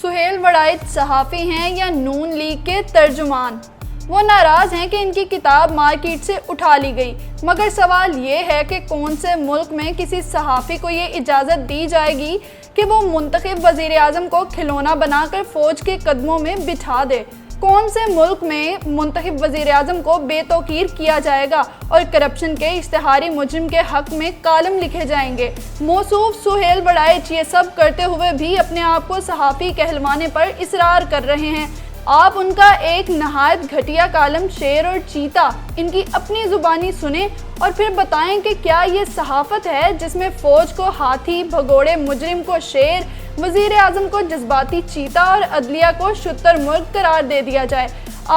سہیل وڑائچ صحافی ہیں یا نون لیگ کے ترجمان؟ وہ ناراض ہیں کہ ان کی کتاب مارکیٹ سے اٹھا لی گئی، مگر سوال یہ ہے کہ کون سے ملک میں کسی صحافی کو یہ اجازت دی جائے گی کہ وہ منتخب وزیر اعظم کو کھلونا بنا کر فوج کے قدموں میں بٹھا دے؟ کون سے ملک میں منتخب وزیر اعظم کو بے توقیر کیا جائے گا اور کرپشن کے اشتہاری مجرم کے حق میں کالم لکھے جائیں گے؟ موصوف سہیل وڑائچ یہ سب کرتے ہوئے بھی اپنے آپ کو صحافی کہلوانے پر اصرار کر رہے ہیں۔ آپ ان کا ایک نہایت گھٹیا کالم شیر اور چیتا ان کی اپنی زبانی سنیں اور پھر بتائیں کہ کیا یہ صحافت ہے جس میں فوج کو ہاتھی، بھگوڑے مجرم کو شیر، وزیر اعظم کو جذباتی چیتا اور عدلیہ کو شتر مرغ قرار دے دیا جائے؟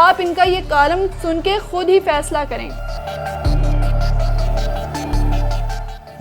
آپ ان کا یہ کالم سن کے خود ہی فیصلہ کریں۔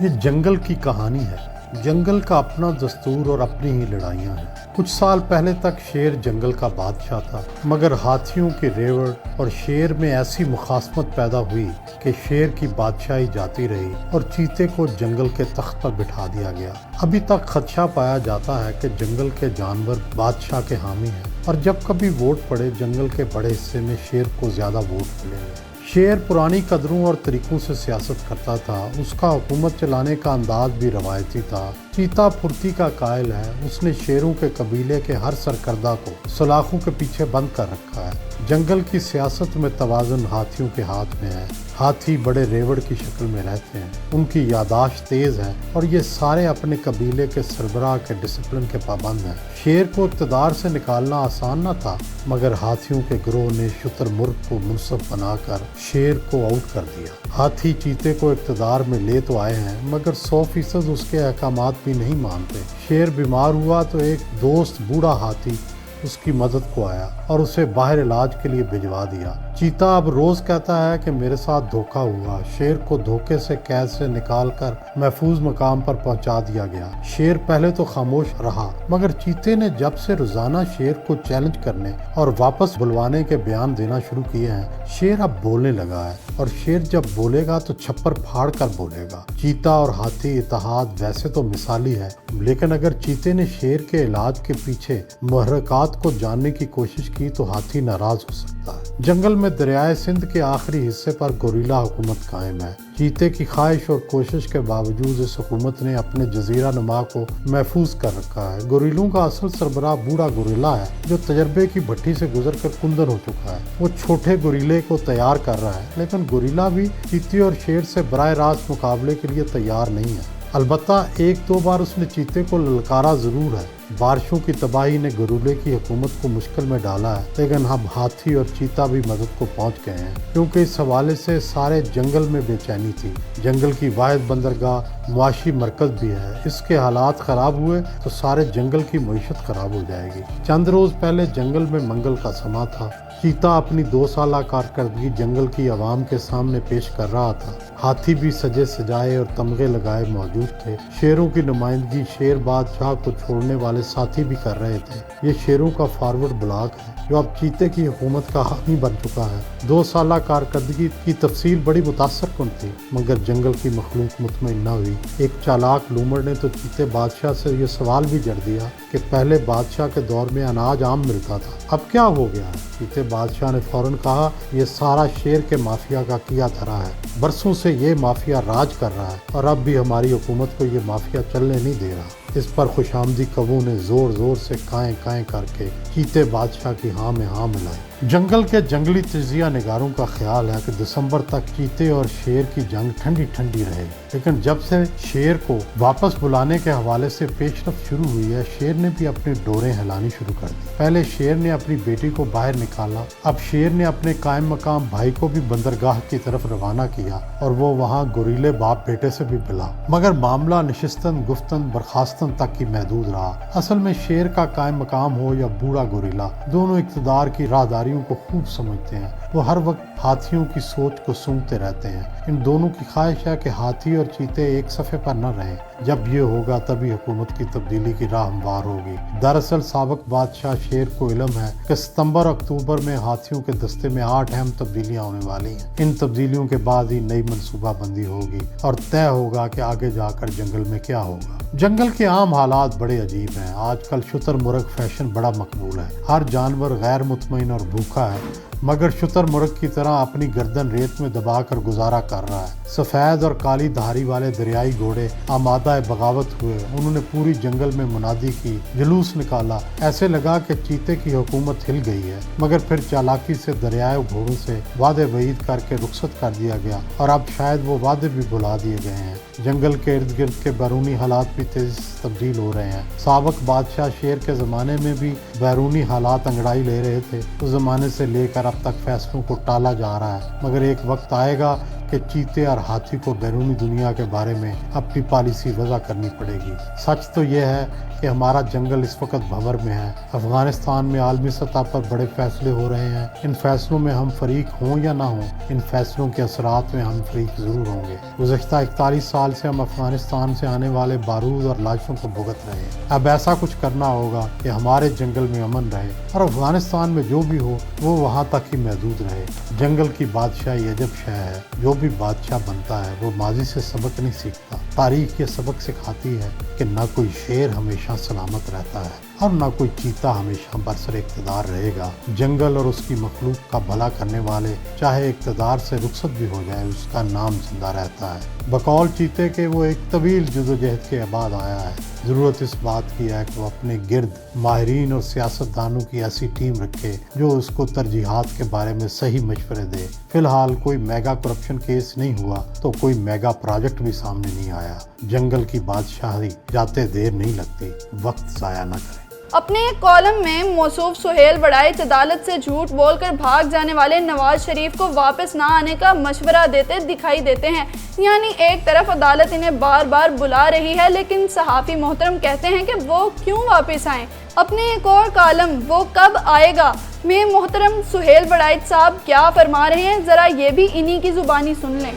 یہ جنگل کی کہانی ہے۔ جنگل کا اپنا دستور اور اپنی ہی لڑائیاں ہیں۔ کچھ سال پہلے تک شیر جنگل کا بادشاہ تھا، مگر ہاتھیوں کی ریوڑ اور شیر میں ایسی مخاصمت پیدا ہوئی کہ شیر کی بادشاہی جاتی رہی اور چیتے کو جنگل کے تخت پر بٹھا دیا گیا۔ ابھی تک خدشہ پایا جاتا ہے کہ جنگل کے جانور بادشاہ کے حامی ہیں اور جب کبھی ووٹ پڑے جنگل کے بڑے حصے میں شیر کو زیادہ ووٹ ملیں گے۔ شیر پرانی قدروں اور طریقوں سے سیاست کرتا تھا، اس کا حکومت چلانے کا انداز بھی روایتی تھا۔ چیتا پھرتی کا قائل ہے، اس نے شیروں کے قبیلے کے ہر سرکردہ کو سلاخوں کے پیچھے بند کر رکھا ہے۔ جنگل کی سیاست میں توازن ہاتھیوں کے ہاتھ میں ہے۔ ہاتھی بڑے ریوڑ کی شکل میں رہتے ہیں، ان کی یاداشت تیز ہے اور یہ سارے اپنے قبیلے کے سربراہ کے ڈسپلن کے پابند ہیں۔ شیر کو اقتدار سے نکالنا آسان نہ تھا، مگر ہاتھیوں کے گروہ نے شتر مرغ کو منصف بنا کر شیر کو آؤٹ کر دیا۔ ہاتھی چیتے کو اقتدار میں لے تو آئے ہیں، مگر 100% اس کے احکامات بھی نہیں مانتے۔ شیر بیمار ہوا تو ایک دوست بوڑھا ہاتھی اس کی مدد کو آیا اور اسے باہر علاج کے لیے بھجوا دیا۔ چیتا اب روز کہتا ہے کہ میرے ساتھ دھوکہ ہوا۔ شیر کو دھوکے سے قید سے نکال کر محفوظ مقام پر پہنچا دیا گیا۔ شیر پہلے تو خاموش رہا، مگر چیتے نے جب سے روزانہ شیر کو چیلنج کرنے اور واپس بلوانے کے بیان دینا شروع کیے ہیں، شیر اب بولنے لگا ہے، اور شیر جب بولے گا تو چھپر پھاڑ کر بولے گا۔ چیتا اور ہاتھی اتحاد ویسے تو مثالی ہے، لیکن اگر چیتے نے شیر کے علاج کے پیچھے محرکات کو جاننے کی کوشش کی تو ہاتھی ناراض ہو سکتا ہے۔ جنگل میں دریائے سندھ کے آخری حصے پر گوریلا حکومت قائم ہے۔ چیتے کی خواہش اور کوشش کے باوجود اس حکومت نے اپنے جزیرہ نما کو محفوظ کر رکھا ہے۔ گوریلوں کا اصل سربراہ بوڑھا گوریلا ہے جو تجربے کی بھٹی سے گزر کر کندن ہو چکا ہے۔ وہ چھوٹے گوریلے کو تیار کر رہا ہے، لیکن گوریلا بھی چیتے اور شیر سے براہ راست مقابلے کے لیے تیار نہیں ہے۔ البتہ ایک دو بار اس نے چیتے کو للکارا ضرور ہے۔ بارشوں کی تباہی نے گورولے کی حکومت کو مشکل میں ڈالا ہے، لیکن اب ہاتھی اور چیتا بھی مدد کو پہنچ گئے ہیں، کیونکہ اس حوالے سے سارے جنگل میں بے چینی تھی۔ جنگل کی واحد بندرگاہ معاشی مرکز بھی ہے، اس کے حالات خراب ہوئے تو سارے جنگل کی معیشت خراب ہو جائے گی۔ چند روز پہلے جنگل میں منگل کا سما تھا۔ چیتا اپنی 2 سالہ کارکردگی جنگل کی عوام کے سامنے پیش کر رہا تھا۔ ہاتھی بھی سجے سجائے اور تمغے لگائے موجود تھے۔ شیروں کی نمائندگی شیر بادشاہ کو چھوڑنے والے ساتھی بھی کر رہے تھے۔ یہ شیروں کا فارورڈ بلاک ہے جو اب چیتے کی حکومت کا حامی بن چکا ہے۔ 2 سالہ کارکردگی کی تفصیل بڑی متاثر کن تھی، مگر جنگل کی مخلوق مطمئن نہ ہوئی۔ ایک چالاک لومڑ نے تو چیتے بادشاہ سے یہ سوال بھی جڑ دیا کہ پہلے بادشاہ کے دور میں اناج عام ملتا تھا، اب کیا ہو گیا ہے؟ چیتے بادشاہ نے فوراً کہا، یہ سارا شیر کے مافیا کا کیا دھرا ہے۔ برسوں سے یہ مافیا راج کر رہا ہے اور اب بھی ہماری حکومت کو یہ مافیا چلنے نہیں دے رہا۔ اس پر خوش آمدی کبو نے زور زور سے کائیں کائیں کر کے چیتے بادشاہ کی ہاں میں ہاں ملائی۔ جنگل کے جنگلی تجزیہ نگاروں کا خیال ہے کہ دسمبر تک چیتے اور شیر کی جنگ ٹھنڈی ٹھنڈی رہے، لیکن جب سے شیر کو واپس بلانے کے حوالے سے پیش رفت شروع ہوئی ہے، شیر نے بھی اپنی ڈوریں ہلانی شروع کر دی۔ پہلے شیر نے اپنی بیٹی کو باہر نکالا، اب شیر نے اپنے قائم مقام بھائی کو بھی بندرگاہ کی طرف روانہ کیا اور وہ وہاں گوریلے باپ بیٹے سے بھی ملا، مگر معاملہ نشستن گفتن برخاستن تک ہی محدود رہا۔ اصل میں شیر کا قائم مقام ہو یا بوڑھا گوریلا، دونوں اقتدار کی راہداریوں کو خوب سمجھتے ہیں، वो हर वक्त हाथियों की सोच को सूंघते रहते हैं। इन दोनों की ख्वाहिश है कि हाथी और चीते एक सफ़े पर न रहें। जब ये होगा तभी हुकूमत की तब्दीली की राह हमवार होगी। दरअसल साबिक बादशाह शेर को इल्म है कि सितंबर अक्टूबर में हाथियों के दस्ते में 8 अहम तब्दीलियां होने वाली हैं। इन तब्दीलियों के बाद ही नई मनसूबाबंदी होगी और तय होगा कि आगे जाकर जंगल में क्या होगा। जंगल के आम हालात बड़े अजीब हैं। आजकल शुतुरमुर्ग फैशन बड़ा मकबूल है। हर जानवर गैर मुतमईन और भूखा है, मगर शुतुरमुर्ग की तरह अपनी गर्दन रेत में दबाकर गुजारा कर रहा है। सफ़ेद और काली धारी वाले दरियाई घोड़े आमादा बगावत हुए। उन्होंने पूरी जंगल में मुनादी की, जुलूस निकाला। ऐसे लगा कि चीते की हुकूमत हिल गई है, मगर फिर चालाकी से दरियाई घोड़ों से वादे वईद करके रुखसत कर दिया गया और अब शायद वो वादे भी भुला दिए गए हैं। जंगल के इर्द गिर्द के बैरूनी हालात भी तेजी से तब्दील हो रहे हैं। साबिक बादशाह शेर के ज़माने में भी बैरूनी हालात अंगड़ाई ले रहे थे। उस ज़माने से लेकर अब तक फैसलों को टाला जा रहा है, मगर एक वक्त आएगा कि चीते और हाथी को बैरूनी दुनिया के बारे में अपनी पॉलिसी वज़ा करनी पड़ेगी। सच तो यह है कि हमारा जंगल इस वक्त भंवर में है। अफगानिस्तान में आलमी सतह पर बड़े फैसले हो रहे हैं। इन फैसलों में हम फरीक हों या ना हों, इन फैसलों के असरात में हम फरीक ज़रूर होंगे। गुज़श्ता 41 साल से हम अफगानिस्तान से आने वाले बारूद और लाशों को भुगत रहे हैं। अब ऐसा कुछ करना होगा कि हमारे जंगल में अमन रहे और अफगानिस्तान में जो भी हो वो वहाँ तक ही महदूद रहे। जंगल की बादशाही अजब शय है। जो भी बादशाह बनता है वो माजी से सबक नहीं सीखता। तारीख ये सबक सिखाती है कि ना कोई शेर हमेशा सलामत रहता है और ना कोई चीता हमेशा बरसर इक़्तिदार रहेगा। जंगल और उसकी मखलूक का भला करने वाले चाहे इक़्तिदार से रुखसत भी हो जाए, उसका नाम जिंदा रहता है। बकौल चीते के वो एक तवील जदोजहद के बाद आया है। ज़रूरत इस बात की है कि वो अपने गिर्द माहिरीन और सियासतदानों की ऐसी टीम रखे जो उसको तरजीहात के बारे में सही मशवरे दे। फिलहाल कोई मेगा करप्शन केस नहीं हुआ तो कोई मेगा प्रोजेक्ट भी सामने नहीं आया। जंगल की बादशाही जाते देर नहीं लगती, वक्त ज़ाया न करें। अपने एक कॉलम में मौसूफ सुहेल वड़ाइच अदालत से झूठ बोलकर भाग जाने वाले नवाज शरीफ को वापस ना आने का मशवरा देते दिखाई देते हैं। यानी एक तरफ अदालत इन्हें बार बार बुला रही है, लेकिन सहाफ़ी मोहतरम कहते हैं कि वो क्यों वापस आएं। अपने एक और कॉलम वो कब आएगा में मोहतरम सुहेल वड़ाइच साहब क्या फरमा रहे हैं, ज़रा ये भी इन्हीं की ज़ुबानी सुन लें।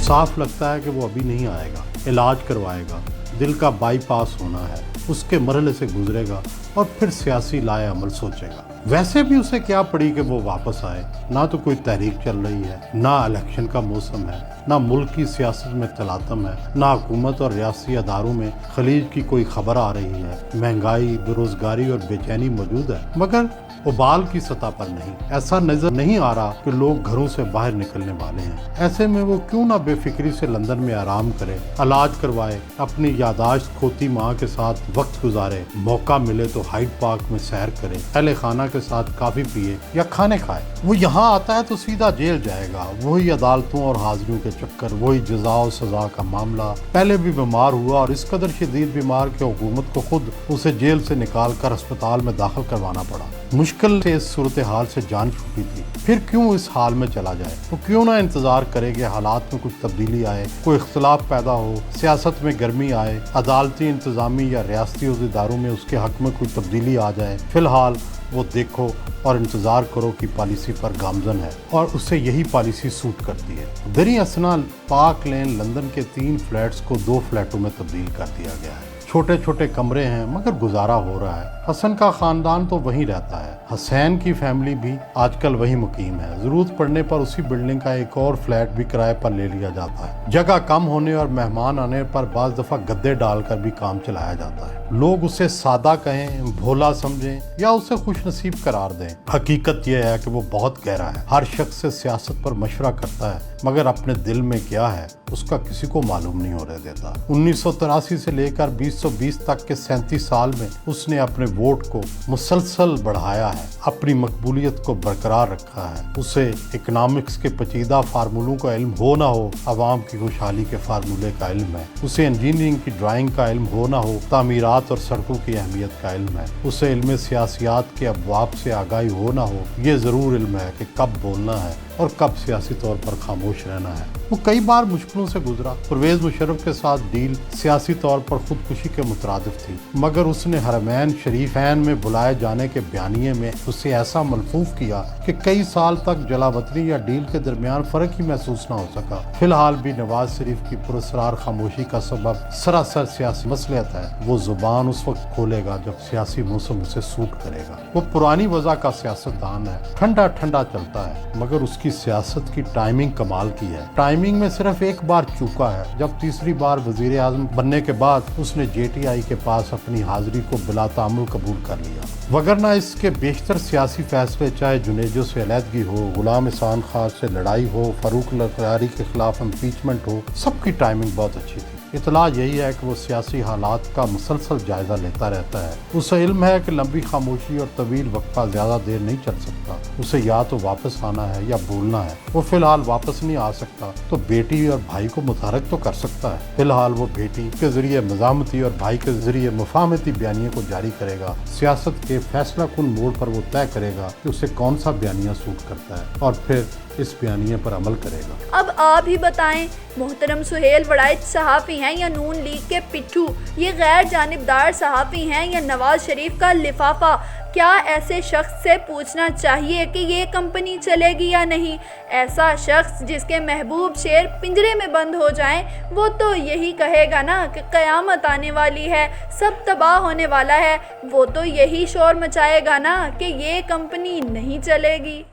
साफ लगता है कि वो अभी नहीं आएगा। इलाज करवाएगा, दिल का बाईपास होना है, उसके मरहले से गुजरेगा और फिर सियासी लाए अमल सोचेगा। वैसे भी उसे क्या पड़ी कि वो वापस आए। ना तो कोई तहरीक चल रही है, ना इलेक्शन का मौसम है, ना मुल्क की सियासत में तलातम है, ना हुकूमत और रियासी अदारों में खलीज की कोई खबर आ रही है। महंगाई, बेरोजगारी और बेचैनी मौजूद है, मगर उबाल की सतह पर नहीं। ऐसा नजर नहीं आ रहा कि लोग घरों से बाहर निकलने वाले हैं। ऐसे में वो क्यों ना बेफिक्री से लंदन में आराम करे, इलाज करवाए, अपनी यादाश्त खोती माँ के साथ वक्त गुजारे, मौका मिले तो हाइड पार्क में सैर करे, अहले खाना के साथ काफी पिए या खाने खाए। वो यहाँ आता है तो सीधा जेल जाएगा। वही अदालतों और हाजिरियों के चक्कर, वही जजा और सजा का मामला। पहले भी बीमार हुआ और इस कदर शदीद बीमार कि हुकूमत को खुद उसे जेल से निकाल कर अस्पताल में दाखिल करवाना पड़ा। मुश्किल से इस सूरत हाल से जान छूटी थी, फिर क्यों इस हाल में चला जाए। वो क्यों ना इंतजार करे कि हालात में कुछ तब्दीली आए, कोई इख्तलाफ पैदा हो, सियासत में गर्मी आए, अदालती इंतजामी या रियासती इदारों में उसके हक में कोई तब्दीली आ जाए। फिलहाल वो देखो और इंतज़ार करो कि पॉलिसी पर गामजन है और उससे यही पॉलिसी सूट करती है। दरी असना पार्क लेन लंदन के 3 फ्लैट्स को 2 फ्लैटों में तब्दील कर दिया गया है। छोटे छोटे कमरे हैं मगर गुजारा हो रहा है। हसन का खानदान तो वहीं रहता है, हसैन की फैमिली भी आजकल वहीं मुकीम है। जरूरत पड़ने पर उसी बिल्डिंग का एक और फ्लैट भी किराए पर ले लिया जाता है। जगह कम होने और मेहमान आने पर बाज दफा गद्दे डालकर भी काम चलाया जाता है। लोग उसे सादा कहें, भोला समझें या उसे खुशनसीब करार दें, हकीकत यह है कि वो बहुत गहरा है। हर शख्स से सियासत पर मशवरा करता है मगर अपने दिल में क्या है उसका किसी को मालूम नहीं होने देता। 1983 से लेकर 2020 तक के 37 साल में उसने अपने वोट को मुसलसल बढ़ाया है, अपनी मकबूलियत को बरकरार रखा है। उसे इकनॉमिक्स के पेचीदा फार्मूलों का इल्म हो ना हो, अवाम की खुशहाली के फार्मूले का इल्म है। उसे इंजीनियरिंग की ड्राइंग का इल्म हो ना हो, तामीरात और सड़कों की अहमियत का इल्म है। उसे इल्म सियासियात के अबवाब से आगाही हो ना हो, ये ज़रूर इल्म है कि कब बोलना है और कब सियासी तौर पर खामोश रहना है। वो कई बार मुश्किलों से गुजरा। परवेज मुशर्रफ के साथ डील सियासी तौर पर खुदकुशी के मुतरादिफ थी, मगर उसने हरमैन शरीफैन में बुलाए जाने के बयानिए में उसे ऐसा मलफूफ किया कि कई साल तक जलावतनी या डील के दरमियान फर्क ही महसूस न हो सका। फिलहाल भी नवाज शरीफ की पुरस्कार खामोशी का सबब सरासर सियासी मसलियत है। वो जुबान उस वक्त खोलेगा जब सियासी मौसम उसे सूट करेगा। वो पुरानी वजह का सियासतदान है, ठंडा ठंडा चलता है, मगर उसकी सियासत की टाइमिंग कमाल की है। टाइमिंग में सिर्फ एक बार चूका है, जब तीसरी बार वजीर आज़म बनने के बाद उसने JTI के पास अपनी हाजिरी को बिला तामुल कबूल कर लिया। वगरना इसके बेशतर सियासी फैसले, चाहे जुनेजो से अलहदगी हो, गुलाम एहसान खान से लड़ाई हो, फारूक लखरारी के खिलाफ इम्पीचमेंट हो, सबकी टाइमिंग बहुत अच्छी थी। इतला यही है कि वो सियासी हालात का मुसलसल जायजा लेता रहता है। उसे इल्म है कि लंबी खामोशी और तवील वक्फा ज्यादा देर नहीं चल सकता। उसे या तो वापस आना है या बोलना है। वो फिलहाल वापस नहीं आ सकता तो बेटी और भाई को मुतारक तो कर सकता है। फिलहाल वो बेटी के जरिए मज़ामती और भाई के जरिए मुफाहमती बयानिया को जारी करेगा। सियासत के फैसला कुन मोड़ पर वो तय करेगा कि उसे कौन सा बयानिया सूट करता है और फिर इस बयानिए पर अमल करेगा। अब आप ही बताएं, मोहतरम सुहेल वड़ाइच सहाफ़ी हैं या नून लीग के पिट्ठू? ये गैर जानिबदार सहाफ़ी हैं या नवाज शरीफ का लिफाफा? क्या ऐसे शख्स से पूछना चाहिए कि ये कंपनी चलेगी या नहीं? ऐसा शख्स जिसके महबूब शेर पिंजरे में बंद हो जाएं, वो तो यही कहेगा ना कि क़यामत आने वाली है, सब तबाह होने वाला है। वो तो यही शोर मचाएगा ना कि ये कंपनी नहीं चलेगी।